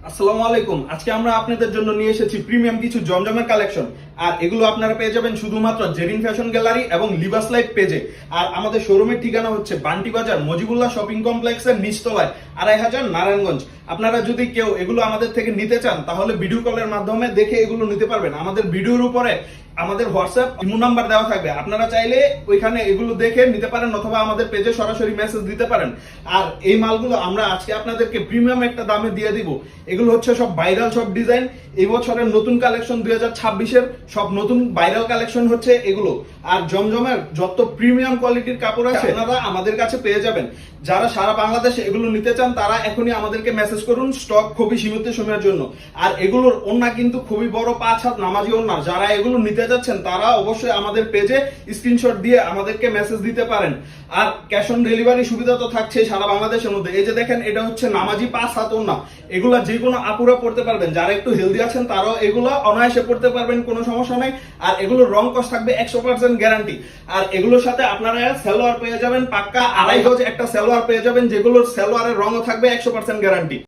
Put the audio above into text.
আসসালামু আলাইকুম। আজকে আমরা আপনাদের জন্য নিয়ে এসেছি প্রিমিয়াম কিছু জমজমের কালেকশন। আর এগুলো আপনারা পেয়ে যাবেন শুধুমাত্র জেরিন ফ্যাশন গ্যালারি এবং লিবাস লাইফ পেজে। আর আমাদের শোরুমের ঠিকানা হচ্ছে বান্টি বাজার মজিবুল্লাহ শপিং কমপ্লেক্সের নিচতলায় ২৫০০ নারায়ণগঞ্জ। আপনারা যদি কেউ এগুলো আমাদের থেকে নিতে চান তাহলে ভিডিও কলের মাধ্যমে দেখে এগুলো নিতে পারবেন। আমাদের ভিডিওর উপরে আমাদের হোয়াটসঅ্যাপ ইমো নাম্বার দেওয়া থাকবে, আপনারা চাইলে ওইখানে এগুলো দেখে নিতে পারেন অথবা আমাদের পেজে সরাসরি মেসেজ দিতে পারেন। আর এই মালগুলো আমরা আজকে আপনাদেরকে প্রিমিয়াম একটা দামে দিয়ে দিব। এগুলো হচ্ছে সব ভাইরাল সব ডিজাইন, এই বছরের নতুন কালেকশন 2026-এর সব নতুন ভাইরাল কালেকশন হচ্ছে এগুলো। আর জমজমের যত প্রিমিয়াম কোয়ালিটির কাপড় আছে আপনারা আমাদের কাছে পেয়ে যাবেন। যারা সারা বাংলাদেশে এগুলো নিতে চান তারা এখনই আমাদেরকে মেসেজ করুন, স্টক খুবই সীমিত সময়ের জন্য। আর এগুলোর ওন্না কিন্তু খুবই বড় 5 হাত নামাজি ওন্না। যারা এগুলো নিতে যাচ্ছেন তারা অবশ্যই আমাদের পেজে স্ক্রিনশট দিয়ে আমাদেরকে মেসেজ দিতে পারেন। আর ক্যাশ অন ডেলিভারি সুবিধা তো থাকছে সারা বাংলাদেশের মধ্যে। এই যে দেখেন, এটা হচ্ছে নামাজি 5 হাত ওন্না। এগুলা যে কোনো আপুরা পড়তে পারবেন, যারা একটু হেলদি আছেন তারাও এগুলো অনায়াসে পড়তে পারবেন, কোনো সমস্যা নাই। আর এগুলোর রং কস থাকবে 100% গ্যারান্টি। আর এগুলোর সাথে আপনারা সালোয়ার পেয়ে যাবেন, পাক্কা 2.5 গজ একটা সালোয়ার পেয়ে যাবেন, যেগুলোর সালোয়ারের রঙও থাকবে 100% গ্যারান্টি।